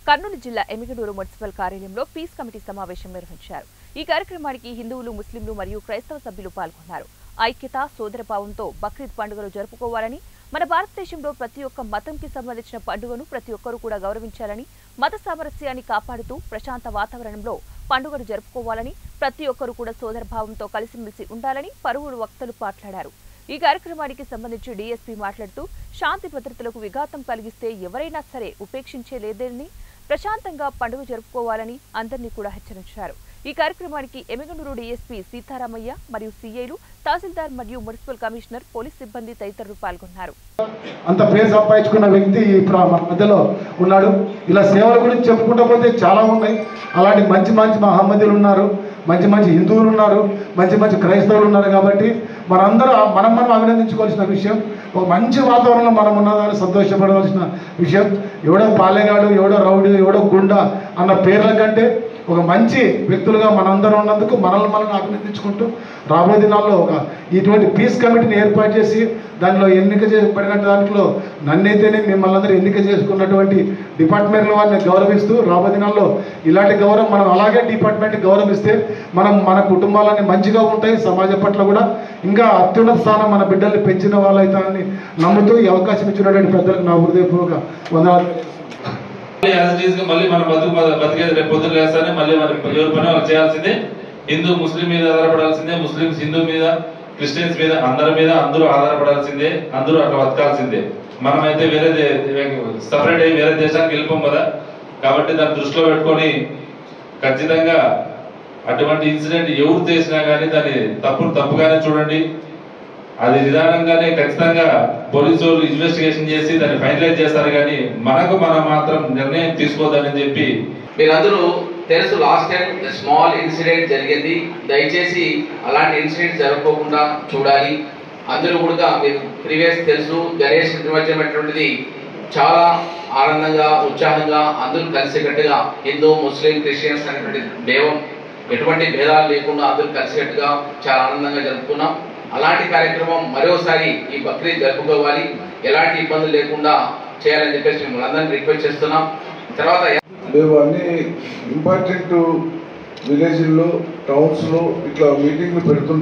కర్నూలు జిల్లా ఎమిగనూరు మున్సిపల్ కార్యాలయంలో peace committee సమావేశం నిర్వహించారు. ఈ కార్యక్రమానికి హిందువులు, ముస్లింలు మరియు క్రైస్తవ సభ్యులు పాల్గొన్నారు. ఐక్యత, సోదరభావంతో బక్రీద్ పండుగను జరుపుకోవాలని, మన భారతదేశంలో ప్రతి ఒక్క మతంకి సంబంధించిన పండుగను ప్రతి ఒక్కరూ కూడా గౌరవించాలని, మత సామరస్యాన్ని కాపాడుతూ ప్రశాంత వాతావరణంలో పండుగను జరుపుకోవాలని, ప్రతి ఒక్కరూ కూడా సోదరభావంతో కలిసిమెలిసి ఉండాలని పలువురు వక్తలు మాట్లాడారు. ఈ కార్యక్రమానికి సంబంధించి డీఎస్పీ మాట్లాడుతూ శాంతి భద్రతలకు విఘాతం కలిగిస్తే ఎవరైనా సరే ఉపేక్షించే లేదని, ప్రశాంతంగా పండుగ జరుపుకోవాలని అందరినీ కూడా హెచ్చరించారు. ఈ కార్యక్రమానికి ఎమిగనూరు డీఎస్పీ సీతారామయ్య మరియు సీఐలు, తహసీల్దార్ మరియు మున్సిపల్ కమిషనర్, పోలీస్ సిబ్బంది తదితరులు పాల్గొన్నారు. అంత పేరు సంపాదించుకున్న వ్యక్తి ఇప్పుడు మన మధ్యలో ఉన్నాడు. ఇలా సేవల గురించి చెప్పుకుంటూ పోతే చాలా ఉన్నాయి. అలాంటి మంచి మంచి మహమ్మదీలు ఉన్నారు, మంచి మంచి హిందువులు ఉన్నారు, మంచి మంచి క్రైస్తవులు ఉన్నారు. కాబట్టి మనందరూ మనం అభినందించుకోవాల్సిన విషయం. ఒక మంచి వాతావరణంలో మనం ఉన్నదాన్ని సంతోషపడవలసిన విషయం. ఎవడో పాలెగాడు, ఎవడో రౌడీ, ఎవడో గుండా అన్న పేర్ల కంటే ఒక మంచి వ్యక్తులుగా మనందరం ఉన్నందుకు మనల్ని అభినందించుకుంటూ రాబోయే దినాల్లో ఇటువంటి పీస్ కమిటీని ఏర్పాటు చేసి దానిలో ఎన్నిక చేయబడిన దాంట్లో నన్నైతేనే మిమ్మల్ని అందరూ ఎన్నిక చేసుకున్నటువంటి డిపార్ట్మెంట్ల వారిని గౌరవిస్తూ రాబోయే దినాల్లో ఇలాంటి గౌరవం మనం అలాగే డిపార్ట్మెంట్ని గౌరవిస్తే మన కుటుంబాలన్నీ మంచిగా ఉంటాయి. సమాజం పట్ల కూడా ఇంకా అత్యున్నత స్థానం మన బిడ్డల్ని పెంచిన వాళ్ళైతారని నమ్ముతూ ఈ అవకాశం ఇచ్చినటువంటి పెద్దలకు నా హృదయపూర్వక వందనాలు. మళ్ళీ మన బతికేది రేపు పొద్దున వేస్తానే మళ్ళీ మన ఎవరి పని వాళ్ళు చేయాల్సిందే. హిందూ ముస్లిం మీద ఆధారపడాల్సిందే, ముస్లింస్ హిందూ మీద, క్రిస్టియన్స్ మీద, అందరూ ఆధారపడాల్సిందే, అందరూ అట్లా బతకాల్సిందే. మనమైతే వేరే సపరేట్ అయ్యి వేరే దేశానికి వెళ్ళిపోం కదా. కాబట్టి దాన్ని దృష్టిలో పెట్టుకొని ఖచ్చితంగా అటువంటి ఇన్సిడెంట్ ఎవరు చేసినా కానీ దాన్ని తప్పుగానే చూడండి. అది నిదానంగానే ఖచ్చితంగా పోలీసు వాళ్ళు ఇన్వెస్టిగేషన్ చేసి దాన్ని ఫైనలైజ్ చేస్తారు. కానీ మనం మాత్రం నిర్ణయం తీసుకోవద్దని చెప్పి మీరందరూ తెలుసు, లాస్ట్ టైం స్మాల్ ఇన్సిడెంట్ జరిగింది. దయచేసి అలాంటి ఇన్సిడెంట్ జరగకుండా చూడాలి. అందరూ కూడా మీరు ప్రీవియస్ తెలుసు, గణేష్ నిమజ్జనం అటువంటిది చాలా ఆనందంగా, ఉత్సాహంగా అందరూ కలిసికట్టుగా హిందూ, ముస్లిం, క్రిస్టియన్స్ అనేటువంటి ఎటువంటి భేదాలు లేకుండా అందరూ కలిసికట్టుగా చాలా ఆనందంగా జరుపుకున్నాం. అలాంటి కార్యక్రమం మరోసారి ఈ బక్రీద్ జరుపుకోవాలి, ఎలాంటి ఇబ్బందులు లేకుండా చేయాలని చెప్పేసి మిమ్మల్ని అందరినీ రిక్వెస్ట్ చేస్తున్నాం. తర్వాత మేము అన్ని ఇంపార్టెంట్ విలేజ్లో, టౌన్స్లో ఇట్లా మీటింగ్లు పెడుతున్నాం.